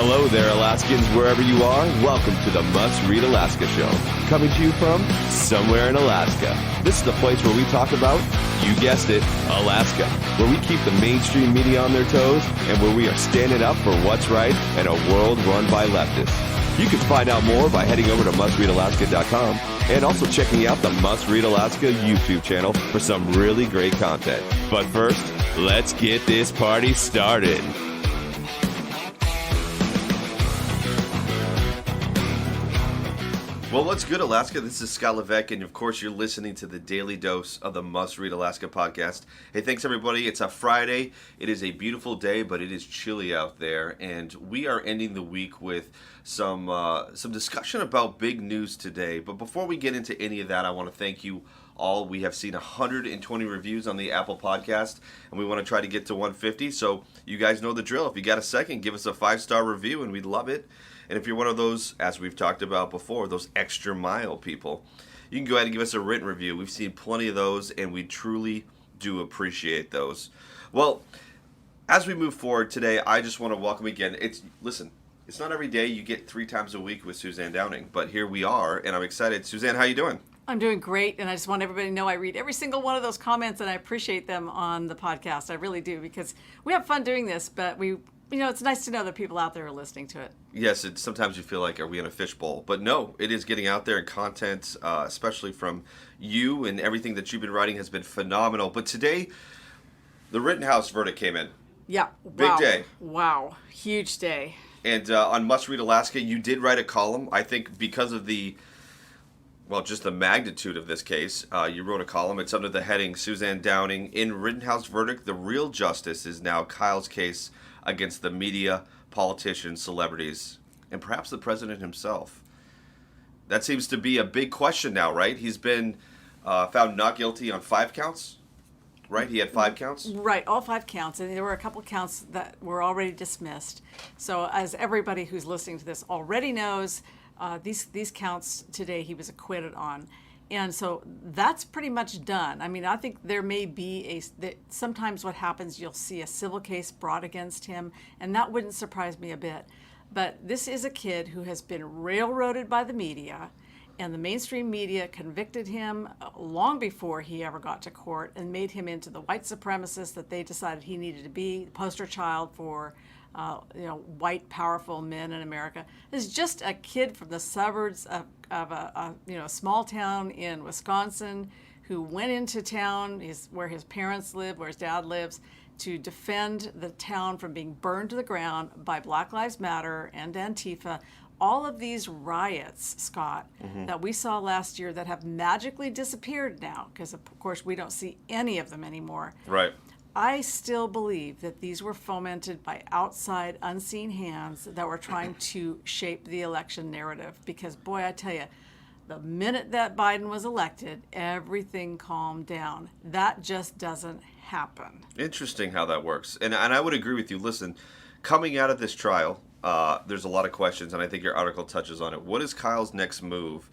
Hello there, Alaskans, wherever you are. Welcome to the Must Read Alaska Show, coming to you from somewhere in Alaska. This is the place where we talk about, you guessed it, Alaska, where we keep the mainstream media on their toes and where we are standing up for what's right in a world run by leftists. You can find out more by heading over to mustreadalaska.com and also checking out the Must Read Alaska YouTube channel for some really great content. But first, let's get this party started. Well, what's good, Alaska? This is Scott Levesque, and of course, you're listening to the Daily Dose of the Must Read Alaska podcast. Hey, thanks, everybody. It's a Friday. It is a beautiful day, but it is chilly out there, and we are ending the week with some discussion about big news today. But before we get into any of that, I want to thank you all. We have seen 120 reviews on the Apple podcast, and we want to try to get to 150. So you guys know the drill. If you got a second, give us a 5-star review, and we'd love it. And if you're one of those, as we've talked about before, those extra mile people, you can go ahead and give us a written review. We've seen plenty of those, and we truly do appreciate those. Well, as we move forward today, I just want to welcome again. It's not every day you get 3 times a week with Suzanne Downing, but here we are, and I'm excited. Suzanne, how you doing? I'm doing great, and I just want everybody to know I read every single one of those comments, and I appreciate them on the podcast. I really do, because we have fun doing this, but it's nice to know that people out there are listening to it. Yes, sometimes you feel like, are we in a fishbowl? But no, it is getting out there, and content, especially from you and everything that you've been writing, has been phenomenal. But today, the Rittenhouse verdict came in. Yeah. Big day. Wow. Huge day. And on Must Read Alaska, you did write a column. I think because of just the magnitude of this case, you wrote a column. It's under the heading, Suzanne Downing, in Rittenhouse verdict, the real justice is now Kyle's case against the media, politicians, celebrities, and perhaps the president himself. That seems to be a big question now, right? He's been found not guilty on 5 counts, right? He had 5 counts? Right, all 5 counts. And there were a couple counts that were already dismissed. So as everybody who's listening to this already knows, these counts today he was acquitted on. And so that's pretty much done. I mean, I think there may be sometimes what happens, you'll see a civil case brought against him, and that wouldn't surprise me a bit. But this is a kid who has been railroaded by the media, and the mainstream media convicted him long before he ever got to court and made him into the white supremacist that they decided he needed to be, poster child for white, powerful men in America. Is just a kid from the suburbs of a small town in Wisconsin who went into town, where his parents live, where his dad lives, to defend the town from being burned to the ground by Black Lives Matter and Antifa. All of these riots, Scott, that we saw last year that have magically disappeared now, because of course we don't see any of them anymore. Right. I still believe that these were fomented by outside, unseen hands that were trying to shape the election narrative. Because, boy, I tell you, the minute that Biden was elected, everything calmed down. That just doesn't happen. Interesting how that works. And I would agree with you. Listen, coming out of this trial, there's a lot of questions, and I think your article touches on it. What is Kyle's next move?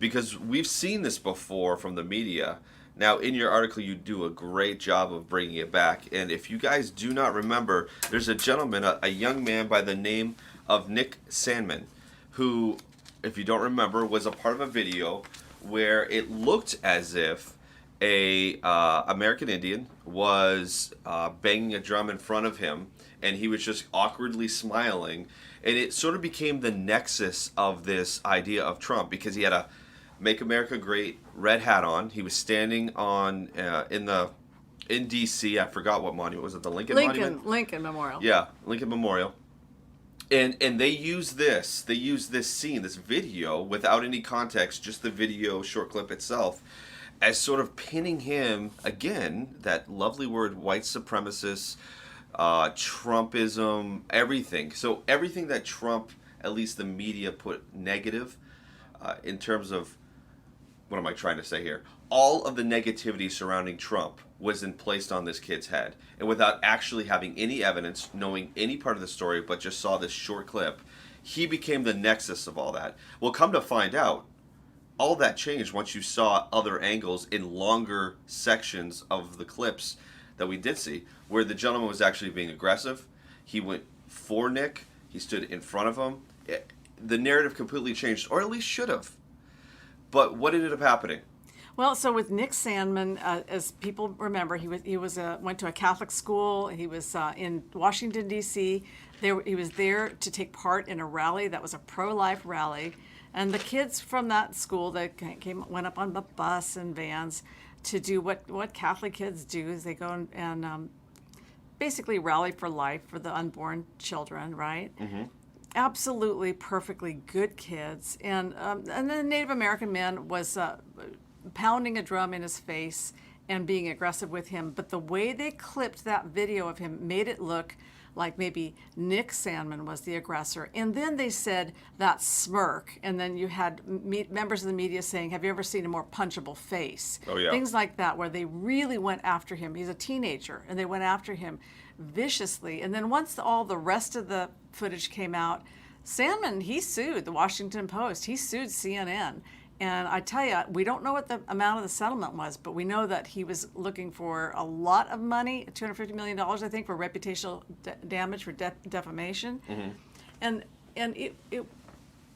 Because we've seen this before from the media. Now, in your article, you do a great job of bringing it back. And if you guys do not remember, there's a gentleman, a young man by the name of Nick Sandman, who, if you don't remember, was a part of a video where it looked as if a American Indian was banging a drum in front of him, and he was just awkwardly smiling. And it sort of became the nexus of this idea of Trump, because he had a Make America Great red hat on. He was standing on in D.C. I forgot what monument was it. The Monument? Lincoln Memorial. Yeah, Lincoln Memorial. And they use this. They use this scene, this video, without any context, just the video short clip itself, as sort of pinning him again. That lovely word, white supremacist, Trumpism, everything. So everything that Trump, at least the media, put negative in terms of. What am I trying to say here? All of the negativity surrounding Trump was placed on this kid's head. And without actually having any evidence, knowing any part of the story, but just saw this short clip, he became the nexus of all that. Well, come to find out, all that changed once you saw other angles in longer sections of the clips that we did see, where the gentleman was actually being aggressive. He went for Nick. He stood in front of him. The narrative completely changed, or at least should have. But what ended up happening? Well, so with Nick Sandmann, as people remember, he went to a Catholic school. He was in Washington D.C. He was there to take part in a rally that was a pro-life rally, and the kids from that school that went up on the bus and vans to do what Catholic kids do. Is they go and basically rally for life for the unborn children, right? Mm-hmm. Absolutely, perfectly good kids, and the Native American man was pounding a drum in his face and being aggressive with him. But the way they clipped that video of him made it look like maybe Nick Sandmann was the aggressor. And then they said that smirk. And then you had members of the media saying, have you ever seen a more punchable face? Oh, yeah. Things like that, where they really went after him. He's a teenager, and they went after him viciously. And then once all the rest of the footage came out, Sandmann, he sued the Washington Post. He sued CNN. And I tell you, we don't know what the amount of the settlement was, but we know that he was looking for a lot of money, $250 million, I think, for reputational damage for defamation. Mm-hmm. And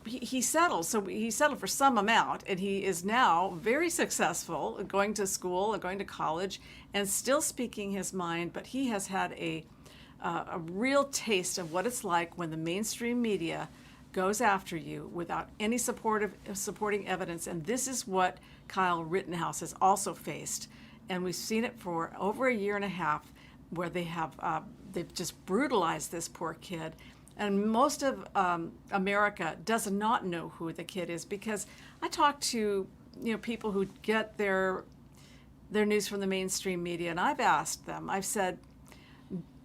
he settled. So he settled for some amount, and he is now very successful going to school and going to college and still speaking his mind. But he has had a real taste of what it's like when the mainstream media goes after you without any supporting evidence. And this is what Kyle Rittenhouse has also faced. And we've seen it for over a year and a half, where they've just brutalized this poor kid. And most of America does not know who the kid is, because I talk to people who get their news from the mainstream media, and I've asked them, I've said,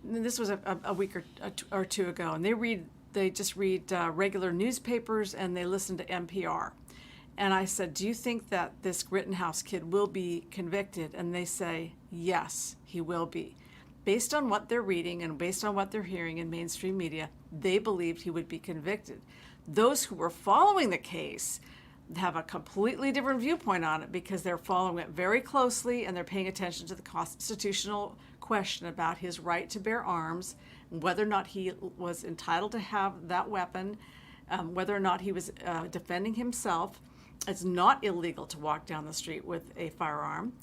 this was a week or two ago, and they just read regular newspapers and they listen to NPR. And I said, do you think that this Rittenhouse kid will be convicted? And they say, yes, he will be. Based on what they're reading and based on what they're hearing in mainstream media, they believed he would be convicted. Those who were following the case have a completely different viewpoint on it, because they're following it very closely and they're paying attention to the constitutional question about his right to bear arms, whether or not he was entitled to have that weapon, whether or not he was defending himself. It's not illegal to walk down the street with a firearm.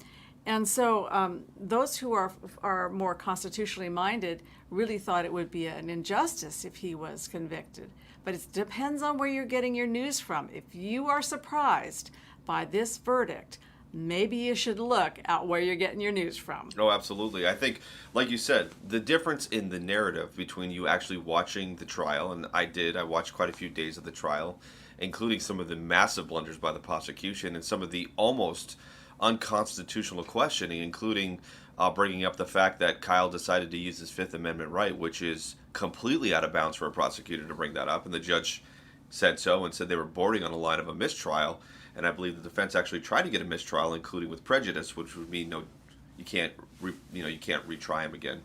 And so those who are more constitutionally minded really thought it would be an injustice if he was convicted. But it depends on where you're getting your news from. If you are surprised by this verdict, maybe you should look at where you're getting your news from. Oh, absolutely. I think, like you said, the difference in the narrative between you actually watching the trial, and I watched quite a few days of the trial, including some of the massive blunders by the prosecution and some of the almost unconstitutional questioning, including bringing up the fact that Kyle decided to use his Fifth Amendment right, which is completely out of bounds for a prosecutor to bring that up. And the judge said so and said they were bordering on the line of a mistrial. And I believe the defense actually tried to get a mistrial, including with prejudice, which would mean you can't retry him again.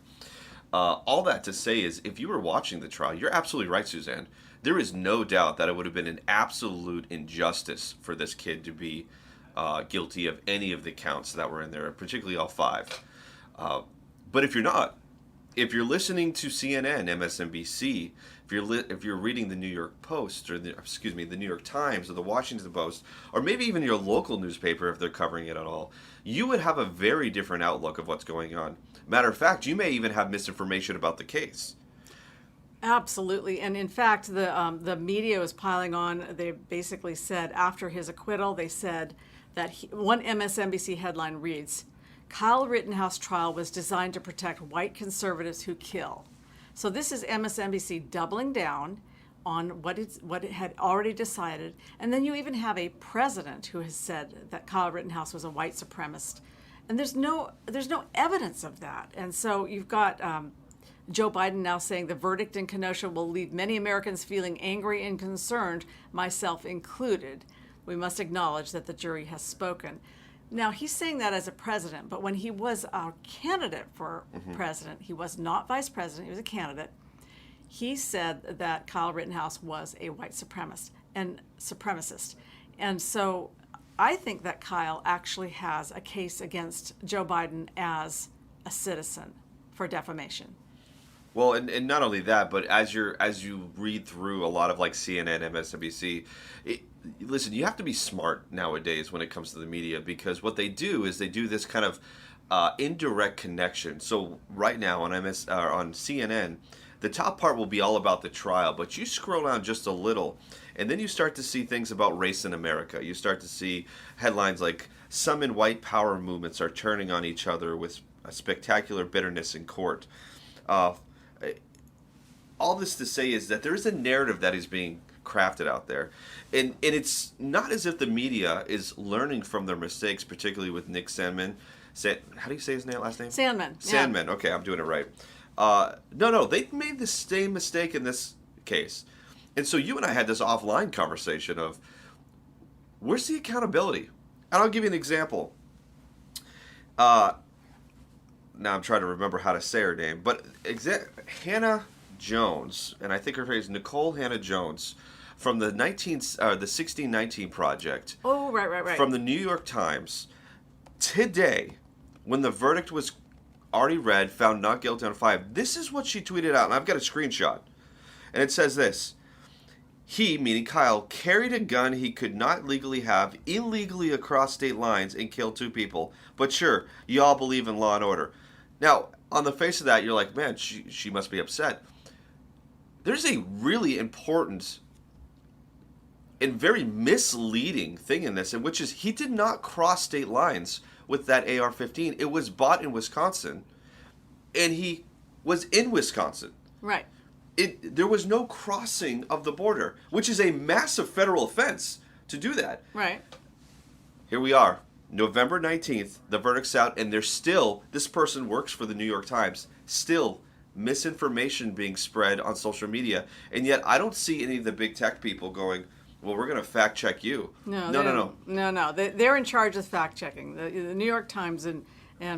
All that to say is, if you were watching the trial, you're absolutely right, Suzanne. There is no doubt that it would have been an absolute injustice for this kid to be guilty of any of the counts that were in there, particularly all 5. But if you're not, if you're listening to CNN, MSNBC, if you're reading the New York Post or the New York Times or the Washington Post, or maybe even your local newspaper if they're covering it at all, you would have a very different outlook of what's going on. Matter of fact, you may even have misinformation about the case. Absolutely. And in fact, the media was piling on. They basically said after his acquittal, they said that one MSNBC headline reads, Kyle Rittenhouse trial was designed to protect white conservatives who kill. So this is MSNBC doubling down on what it had already decided. And then you even have a president who has said that Kyle Rittenhouse was a white supremacist. And there's no evidence of that. And so you've got Joe Biden now saying the verdict in Kenosha will leave many Americans feeling angry and concerned, myself included. We must acknowledge that the jury has spoken. Now, he's saying that as a president, but when he was a candidate for president, he was not vice president, he was a candidate, he said that Kyle Rittenhouse was a white supremacist. And so I think that Kyle actually has a case against Joe Biden as a citizen for defamation. Well, and not only that, but as you read through a lot of like CNN, MSNBC, listen, you have to be smart nowadays when it comes to the media, because what they do is they do this kind of indirect connection. So right now on on CNN, the top part will be all about the trial, but you scroll down just a little, and then you start to see things about race in America. You start to see headlines like some in white power movements are turning on each other with a spectacular bitterness in court. All this to say is that there is a narrative that is being crafted out there, and it's not as if the media is learning from their mistakes, particularly with Nick Sandmann. How do you say his last name? Sandmann. Sandmann. Okay, I'm doing it right. No, they made the same mistake in this case, and so you and I had this offline conversation of where's the accountability? And I'll give you an example. Now I'm trying to remember how to say her name, but Hannah Jones, and I think her name is Nicole Hannah Jones, from the 1619 Project. Oh, right. From the New York Times. Today, when the verdict was already read, found not guilty on 5, this is what she tweeted out, and I've got a screenshot. And it says this: he, meaning Kyle, carried a gun he could not legally have illegally across state lines and killed 2 people. But sure, you all believe in law and order. Now, on the face of that, you're like, man, she must be upset. There's a really important and very misleading thing in this, which is he did not cross state lines with that AR-15. It was bought in Wisconsin, and he was in Wisconsin. Right. There was no crossing of the border, which is a massive federal offense to do that. Right. Here we are, November 19th, the verdict's out, and there's still, this person works for the New York Times, still misinformation being spread on social media. And yet I don't see any of the big tech people going, well, we're going to fact check you. No. They're in charge of fact checking. The New York Times and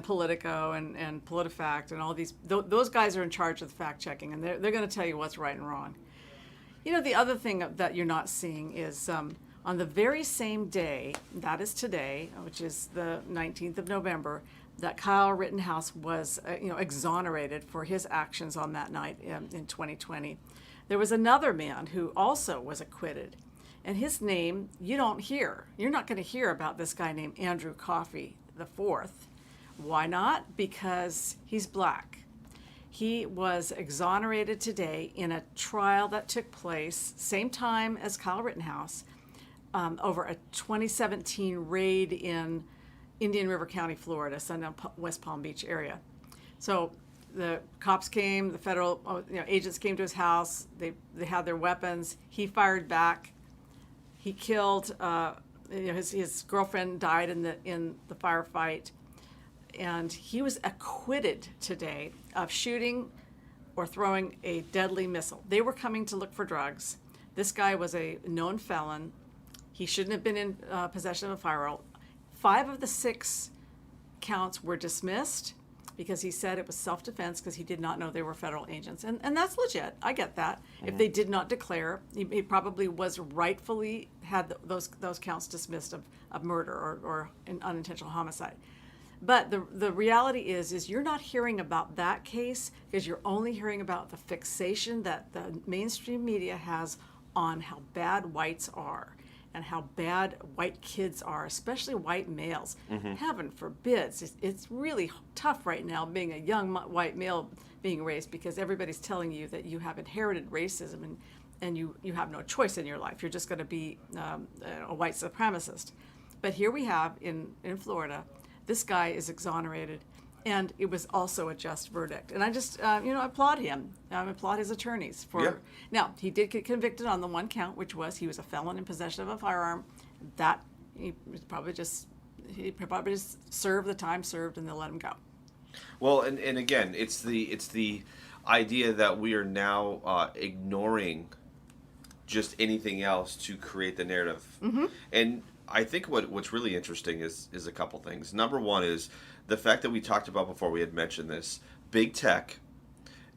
Politico and PolitiFact and all these, those guys are in charge of the fact checking, and they're going to tell you what's right and wrong. You know, the other thing that you're not seeing is on the very same day, that is today, which is the 19th of November, that Kyle Rittenhouse was exonerated for his actions on that night in 2020. There was another man who also was acquitted. And his name, you're not going to hear about this guy named Andrew Coffey IV. Why not? Because he's black. He was exonerated today in a trial that took place same time as Kyle Rittenhouse over a 2017 raid in Indian River County, Florida, Sundown, West Palm Beach area. So the cops came, the federal agents came to his house. They had their weapons. He fired back. He killed. His girlfriend died in the firefight, and he was acquitted today of shooting or throwing a deadly missile. They were coming to look for drugs. This guy was a known felon. He shouldn't have been in possession of a firearm. 5 of the 6 counts were dismissed because he said it was self-defense because he did not know they were federal agents. And that's legit. I get that. Mm-hmm. If they did not declare, he probably was rightfully had those counts dismissed of murder or an unintentional homicide. But the reality is you're not hearing about that case because you're only hearing about the fixation that the mainstream media has on how bad whites are and how bad white kids are, especially white males. Mm-hmm. Heaven forbids. It's really tough right now being a young white male being raised because everybody's telling you that you have inherited racism and you have no choice in your life. You're just going to be a white supremacist. But here we have in Florida, this guy is exonerated, and it was also a just verdict. And I just, applaud him. I applaud his attorneys for. Yeah. Now, he did get convicted on the one count, which was he was a felon in possession of a firearm. That he probably just served the time served, and they'll let him go. Well, and again, it's the idea that we are now ignoring just anything else to create the narrative. Mm-hmm. And I think what's really interesting is a couple things. Number one is the fact that we talked about before, we had mentioned this, big tech,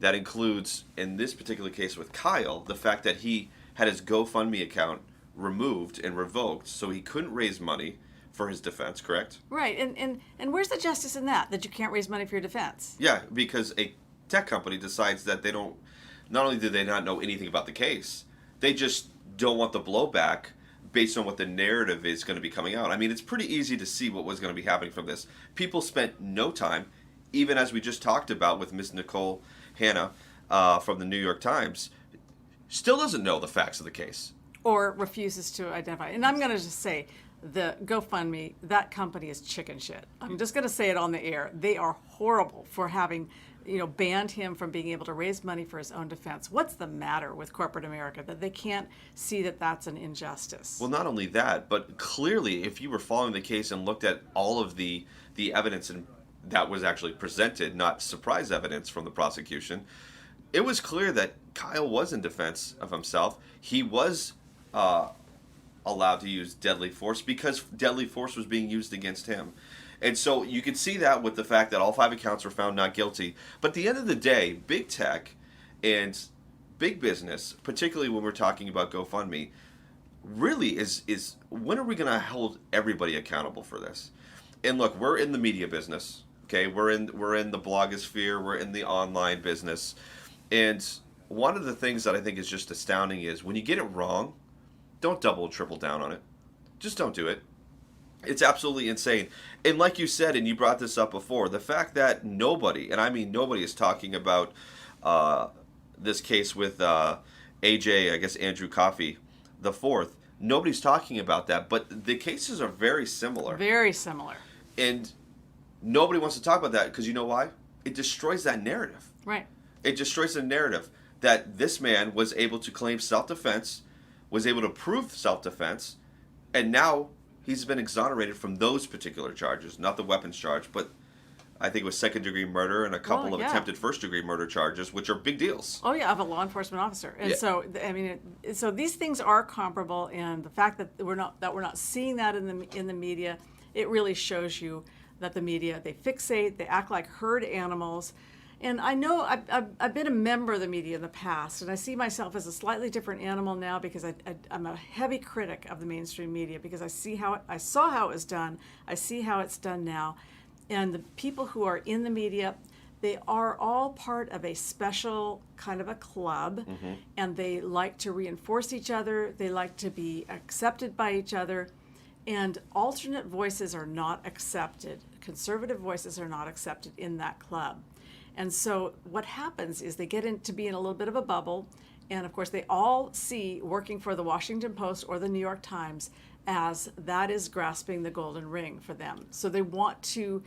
that includes, in this particular case with Kyle, the fact that he had his GoFundMe account removed and revoked so he couldn't raise money for his defense, correct? Right, and where's the justice in that you can't raise money for your defense? Yeah, because a tech company decides that they don't, not only do they not know anything about the case, they just don't want the blowback based on what the narrative is going to be coming out. I mean, it's pretty easy to see what was going to be happening from this. People spent no time, even as we just talked about with Miss Nicole Hanna from the New York Times, still doesn't know the facts of the case. Or refuses to identify. And I'm going to just say, the GoFundMe, that company is chicken shit. I'm just going to say it on the air. They are horrible for having, banned him from being able to raise money for his own defense. What's the matter with corporate America that they can't see that that's an injustice? Well, not only that, but clearly, if you were following the case and looked at all of the evidence that was actually presented, not surprise evidence from the prosecution, it was clear that Kyle was in defense of himself. He was allowed to use deadly force because deadly force was being used against him. And so you could see that with the fact that all 5 accounts were found not guilty. But at the end of the day, big tech and big business, particularly when we're talking about GoFundMe, really is when are we going to hold everybody accountable for this? And look, we're in the media business, okay? We're in the blogosphere, we're in the online business. And one of the things that I think is just astounding is when you get it wrong, don't double and triple down on it. Just don't do it. It's absolutely insane. And like you said, and you brought this up before, the fact that nobody, and I mean nobody, is talking about this case with AJ, I guess Andrew Coffey, the fourth. Nobody's talking about that, but the cases are very similar. Very similar. And nobody wants to talk about that because you know why? It destroys that narrative. Right. It destroys the narrative that this man was able to claim self-defense, was able to prove self-defense, and now he's been exonerated from those particular charges, not the weapons charge, but I think it was second-degree murder and a couple of attempted first-degree murder charges, which are big deals. Oh yeah, of a law enforcement officer. And Yeah. so I mean, so these things are comparable, and the fact that we're not seeing that in the media, it really shows you that the media, they fixate, they act like herd animals. And I know I've been a member of the media in the past, and I see myself as a slightly different animal now because I'm a heavy critic of the mainstream media because I saw how it was done, I see how it's done now, and the people who are in the media, they are all part of a special kind of a club, and they like to reinforce each other, they like to be accepted by each other, and alternate voices are not accepted. Conservative voices are not accepted in that club. And so what happens is they get into being a little bit of a bubble, and of course they all see working for the Washington Post or the New York Times as that is grasping the golden ring for them. So they want to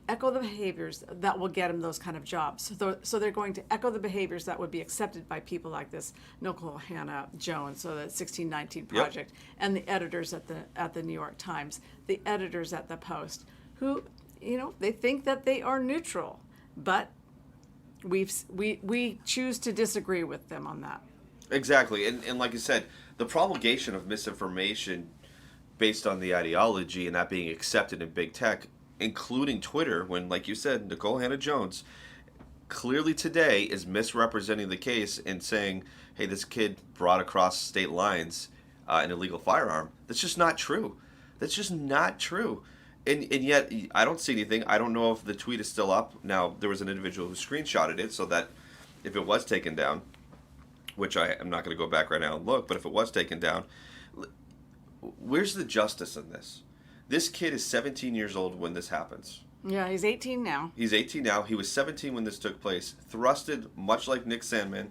echo the behaviors that will get them those kind of jobs. So they're going to echo the behaviors that would be accepted by people like this Nicole Hanna Jones, so the 1619 Project, and the editors at the New York Times, the editors at the Post, who, they think that they are neutral. But we choose to disagree with them on that. Exactly. And like I said, the promulgation of misinformation based on the ideology and that being accepted in big tech, including Twitter, when, like you said, Nicole Hanna Jones clearly today is misrepresenting the case and saying, hey, this kid brought across state lines an illegal firearm. That's just not true. That's just not true. And yet, I don't see anything. I don't know if the tweet is still up. Now, there was an individual who screenshotted it so that if it was taken down, which I am not going to go back right now and look, but if it was taken down, where's the justice in this? This kid is 17 years old when this happens. Yeah, he's 18 now. He's 18 now. He was 17 when this took place. Thrusted, much like Nick Sandmann,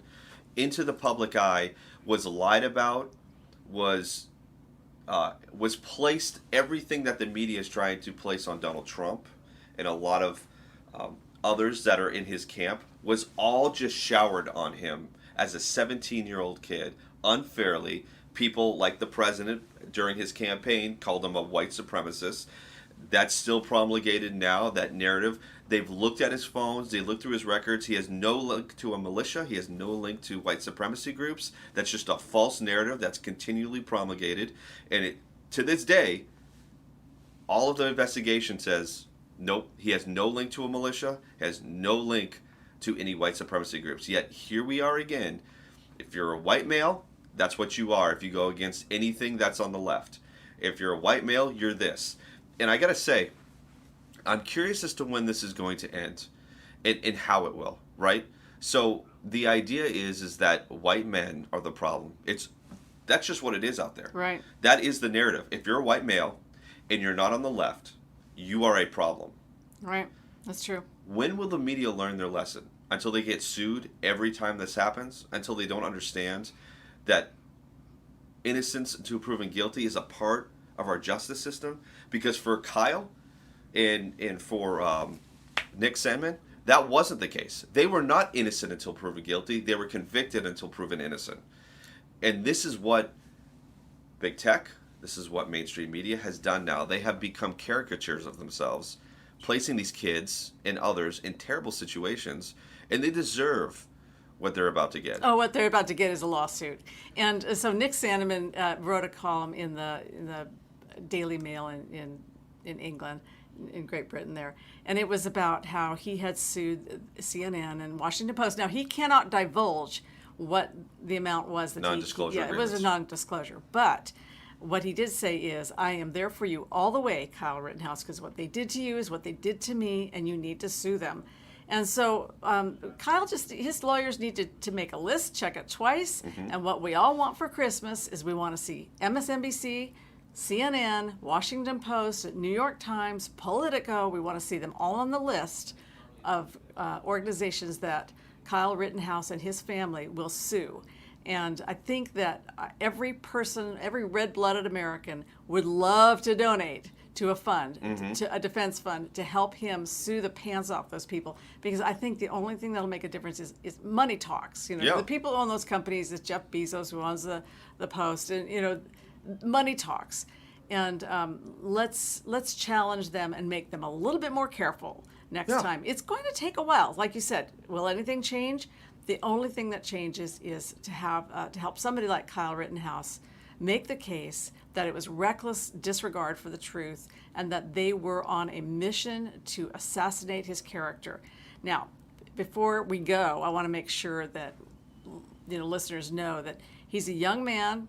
into the public eye, was lied about, was placed, everything that the media is trying to place on Donald Trump and a lot of others that are in his camp was all just showered on him as a 17-year-old kid unfairly. People like the president during his campaign called him a white supremacist. That's still promulgated now, that narrative. They've looked at his phones, they looked through his records. He has no link to a militia, he has no link to white supremacy groups. That's just a false narrative that's continually promulgated. And to this day, all of the investigation says, nope, he has no link to a militia, has no link to any white supremacy groups. Yet here we are again. If you're a white male, that's what you are if you go against anything that's on the left. If you're a white male, you're this. And I gotta say, I'm curious as to when this is going to end. and how it will, right? So the idea is that white men are the problem. That's just what it is out there. Right. That is the narrative. If you're a white male and you're not on the left, you are a problem. Right. That's true. When will the media learn their lesson? Until they get sued every time this happens? Until they don't understand that innocence until proven guilty is a part of our justice system? Because for Kyle and for Nick Sandmann, that wasn't the case. They were not innocent until proven guilty. They were convicted until proven innocent. And this is what big tech, this is what mainstream media has done now. They have become caricatures of themselves, placing these kids and others in terrible situations, and they deserve what they're about to get. Oh, what they're about to get is a lawsuit. And so Nick Sandmann wrote a column in the Daily Mail in England, in Great Britain there, and it was about how he had sued CNN and Washington Post. Now, he cannot divulge what the amount was that non-disclosure it was a non-disclosure. But what he did say is, I am there for you all the way, Kyle Rittenhouse, because what they did to you is what they did to me, and you need to sue them. And so Kyle his lawyers need to make a list, check it twice, and what we all want for Christmas is we want to see MSNBC, CNN, Washington Post, New York Times, Politico. We want to see them all on the list of organizations that Kyle Rittenhouse and his family will sue. And I think that every person, every red-blooded American would love to donate to a fund, to a defense fund, to help him sue the pants off those people. Because I think the only thing that'll make a difference is money talks. The people who own those companies is Jeff Bezos, who owns the Post, and money talks. And let's challenge them and make them a little bit more careful next time. It's going to take a while. Like you said, will anything change? The only thing that changes is to have to help somebody like Kyle Rittenhouse make the case that it was reckless disregard for the truth and that they were on a mission to assassinate his character. Now, before we go, I want to make sure that listeners know that he's a young man.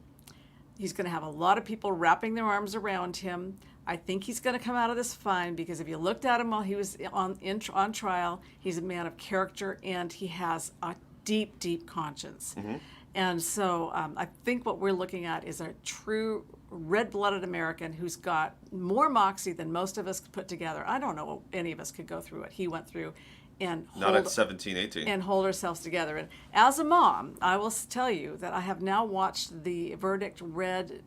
He's going to have a lot of people wrapping their arms around him. I think he's going to come out of this fine because if you looked at him while he was on trial, he's a man of character and he has a deep, deep conscience. And so I think what we're looking at is a true red-blooded American who's got more moxie than most of us put together. I don't know any of us could go through what he went through and not at 17, 18. And hold ourselves together. And as a mom, I will tell you that I have now watched the verdict read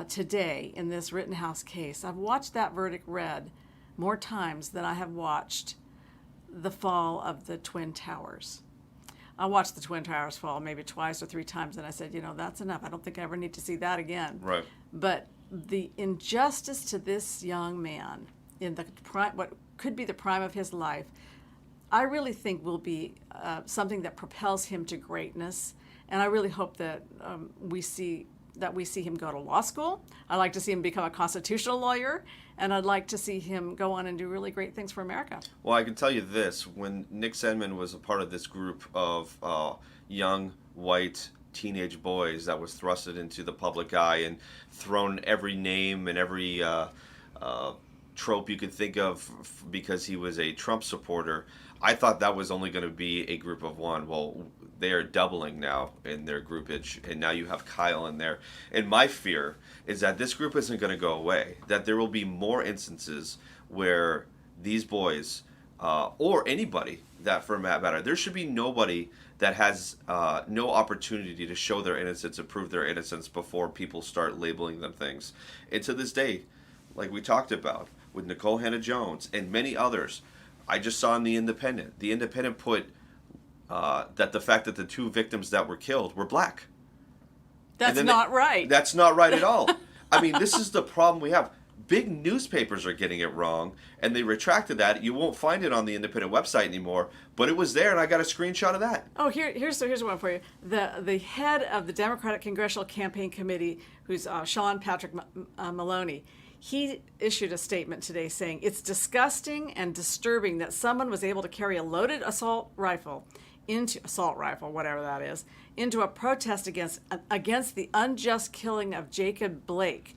today in this Rittenhouse case. I've watched that verdict read more times than I have watched the fall of the Twin Towers. I watched the Twin Towers fall maybe twice or three times, and I said, that's enough. I don't think I ever need to see that again. Right. But the injustice to this young man in the prime, what could be the prime of his life, I really think will be something that propels him to greatness. And I really hope that we see him go to law school. I'd like to see him become a constitutional lawyer, and I'd like to see him go on and do really great things for America. Well, I can tell you this. When Nick Sandmann was a part of this group of young, white, teenage boys that was thrusted into the public eye and thrown every name and every trope you could think of because he was a Trump supporter, I thought that was only going to be a group of one. Well, they are doubling now in their groupage, and now you have Kyle in there. And my fear is that this group isn't going to go away, that there will be more instances where these boys, or anybody that for that matter, there should be nobody that has no opportunity to show their innocence and prove their innocence before people start labeling them things. And to this day, like we talked about with Nicole Hannah-Jones and many others, I just saw in The Independent put that the fact that the two victims that were killed were black. That's not right. That's not right at all. I mean, this is the problem we have. Big newspapers are getting it wrong, and they retracted that. You won't find it on the Independent website anymore, but it was there, and I got a screenshot of that. Oh, here's one for you. The head of the Democratic Congressional Campaign Committee, who's Sean Patrick Maloney, he issued a statement today saying, "It's disgusting and disturbing that someone was able to carry a loaded assault rifle, whatever that is, into a protest against the unjust killing of Jacob Blake,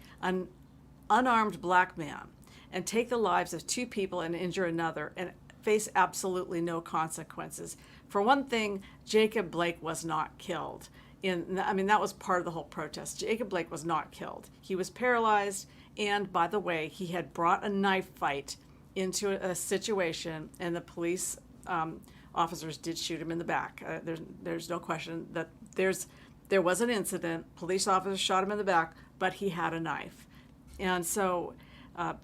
unarmed black man, and take the lives of two people and injure another." And face absolutely no consequences. For one thing, Jacob Blake was not killed. That was part of the whole protest. Jacob Blake was not killed. He was paralyzed, and by the way, he had brought a knife fight into a situation, and the police officers did shoot him in the back. There's no question that there was an incident. Police officers shot him in the back, but he had a knife. And so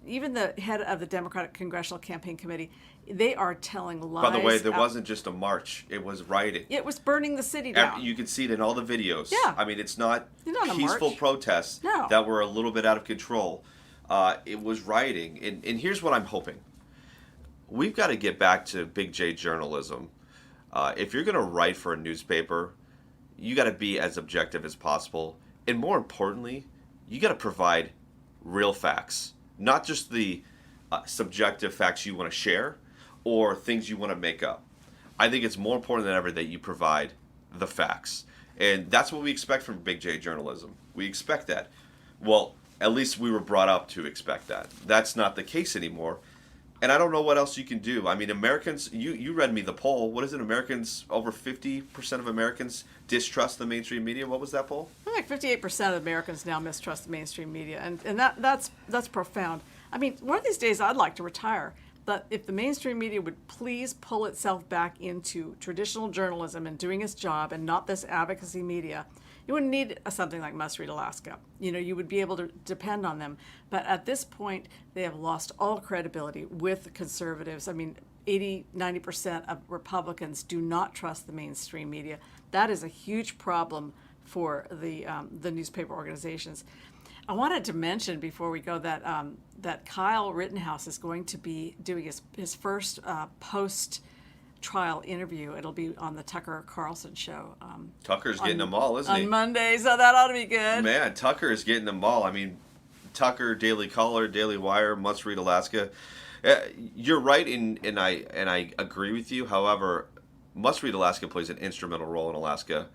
even the head of the Democratic Congressional Campaign Committee, they are telling lies. By the way, there wasn't just a march. It was rioting. It was burning the city down. You can see it in all the videos. Yeah. I mean, it's not a peaceful march. protests No. that were a little bit out of control. It was rioting. And here's what I'm hoping. We've got to get back to Big J journalism. If you're going to write for a newspaper, you got to be as objective as possible. And more importantly, you got to provide real facts, not just the subjective facts you want to share or things you want to make up. I think it's more important than ever that you provide the facts. And that's what we expect from Big J journalism. We expect that. Well, at least we were brought up to expect that. That's not the case anymore. And I don't know what else you can do. I mean, Americans, you read me the poll. What is it? Americans, over 50% of Americans distrust the mainstream media. What was that poll? I think 58% of Americans now mistrust the mainstream media, and that's profound. I mean, one of these days I'd like to retire, but if the mainstream media would please pull itself back into traditional journalism and doing its job and not this advocacy media, you wouldn't need something like Must Read Alaska. You would be able to depend on them. But at this point, they have lost all credibility with conservatives. I mean, 80-90% of Republicans do not trust the mainstream media. That is a huge problem for the newspaper organizations. I wanted to mention before we go that that Kyle Rittenhouse is going to be doing his first post-trial interview. It'll be on the Tucker Carlson show. Tucker's getting them all, isn't he? On Monday, so that ought to be good. Man, Tucker is getting them all. I mean, Tucker, Daily Caller, Daily Wire, Must Read Alaska. You're right, and I agree with you. However, Must Read Alaska plays an instrumental role in Alaska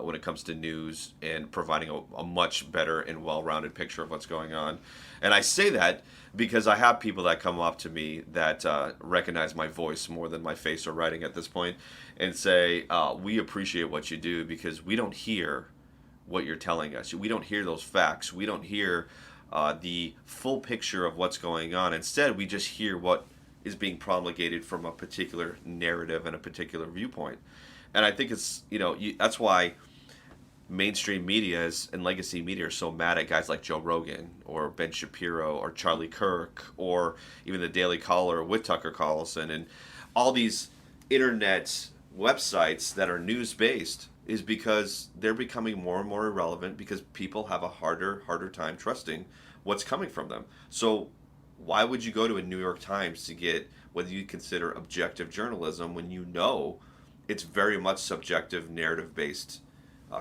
when it comes to news and providing a much better and well-rounded picture of what's going on. And I say that because I have people that come up to me that recognize my voice more than my face or writing at this point and say, we appreciate what you do because we don't hear what you're telling us. We don't hear those facts. We don't hear the full picture of what's going on. Instead, we just hear what is being promulgated from a particular narrative and a particular viewpoint. And I think it's, that's why mainstream media and legacy media are so mad at guys like Joe Rogan or Ben Shapiro or Charlie Kirk or even the Daily Caller with Tucker Carlson and all these internet websites that are news-based is because they're becoming more and more irrelevant because people have a harder time trusting what's coming from them. So why would you go to a New York Times to get what you consider objective journalism when you know it's very much subjective, narrative-based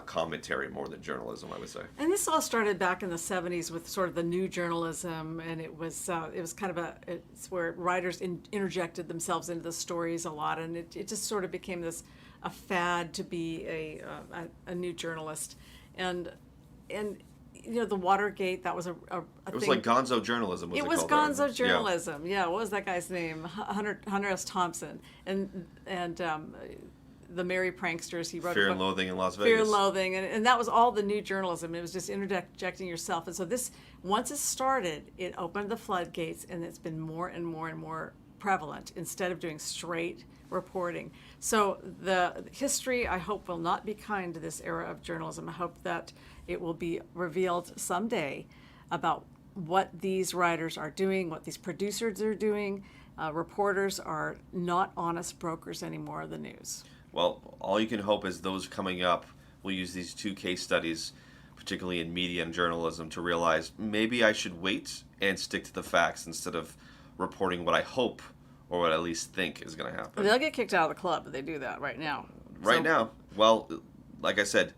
commentary more than journalism, I would say. And this all started back in the 70s with sort of the new journalism, and it was kind of it's where writers interjected themselves into the stories a lot, and it just sort of became a fad to be a new journalist, and the Watergate, that was a it was thing. like gonzo journalism. It was gonzo journalism. Yeah, what was that guy's name? Hunter S. Thompson, and the Merry Pranksters. He wrote Fear and Loathing in Las Vegas. Fear and Loathing, and that was all the new journalism. It was just interjecting yourself. And so this, once it started, it opened the floodgates, and it's been more and more and more prevalent instead of doing straight reporting. So the history, I hope, will not be kind to this era of journalism. I hope that it will be revealed someday about what these writers are doing, what these producers are doing. Reporters are not honest brokers anymore of the news. Well, all you can hope is those coming up will use these two case studies, particularly in media and journalism, to realize maybe I should wait and stick to the facts instead of reporting what I hope or what I at least think is going to happen. They'll get kicked out of the club if they do that right now. Right now. Well, like I said,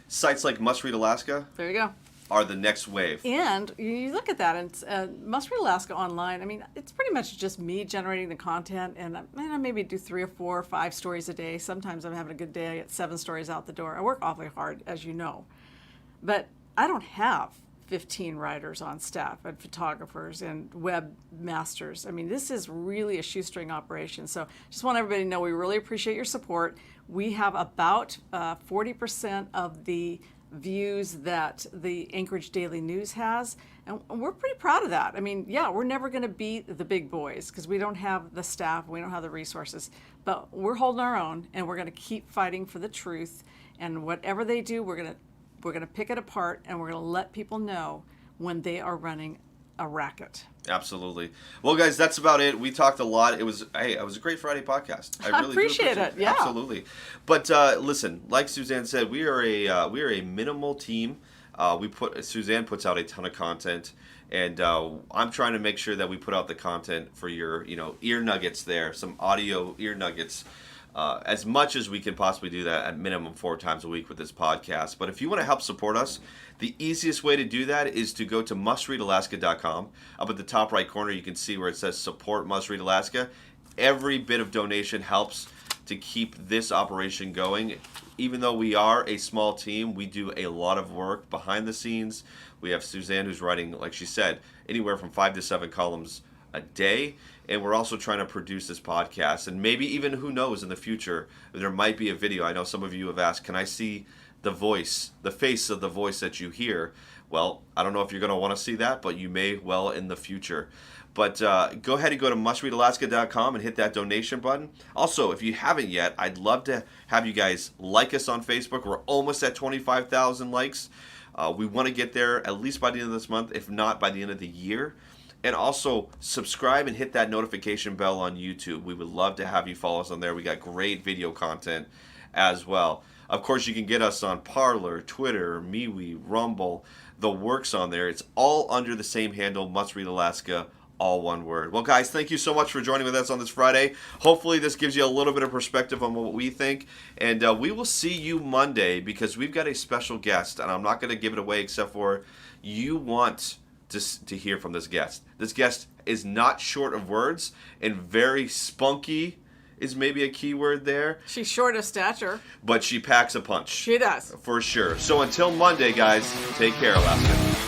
sites like Must Read Alaska there you go. Are the next wave. And you look at that, and Must Read Alaska online, I mean, it's pretty much just me generating the content, and I maybe do 3 or 4 or 5 stories a day. Sometimes I'm having a good day, I get 7 stories out the door. I work awfully hard, as you know. But I don't have 15 writers on staff and photographers and webmasters. I mean, this is really a shoestring operation. So just want everybody to know we really appreciate your support. We have about 40% of the views that the Anchorage Daily News has, and we're pretty proud of that. I mean, yeah, we're never going to beat the big boys because we don't have the staff, we don't have the resources, but we're holding our own, and we're going to keep fighting for the truth. And whatever they do, we're going to pick it apart, and we're going to let people know when they are running a racket. Absolutely. Well, guys, that's about it. We talked a lot. It was a great Friday podcast. I really appreciate it. Yeah, absolutely. But listen, like Suzanne said, we are a minimal team. Suzanne puts out a ton of content, and I'm trying to make sure that we put out the content for your ear nuggets there, some audio ear nuggets. As much as we can possibly do that at minimum 4 times a week with this podcast. But if you want to help support us, the easiest way to do that is to go to mustreadalaska.com. Up at the top right corner, you can see where it says Support Must Read Alaska. Every bit of donation helps to keep this operation going. Even though we are a small team, we do a lot of work behind the scenes. We have Suzanne who's writing, like she said, anywhere from 5 to 7 columns a day. And we're also trying to produce this podcast, and maybe even, who knows, in the future there might be a video. I know some of you have asked, can I see the voice, the face of the voice that you hear? Well, I don't know if you're going to want to see that, but you may well in the future. But go ahead and go to mustreadalaska.com and hit that donation button. Also, if you haven't yet, I'd love to have you guys like us on Facebook. We're almost at 25,000 likes. We want to get there at least by the end of this month, if not by the end of the year. And also, subscribe and hit that notification bell on YouTube. We would love to have you follow us on there. We got great video content as well. Of course, you can get us on Parler, Twitter, MeWe, Rumble, the works on there. It's all under the same handle, Must Read Alaska, all one word. Well, guys, thank you so much for joining with us on this Friday. Hopefully, this gives you a little bit of perspective on what we think. And we will see you Monday, because we've got a special guest. And I'm not going to give it away except for you want to hear from this guest. This guest is not short of words, and very spunky is maybe a key word there. She's short of stature, but she packs a punch. She does. For sure. So until Monday, guys, take care, Alaska.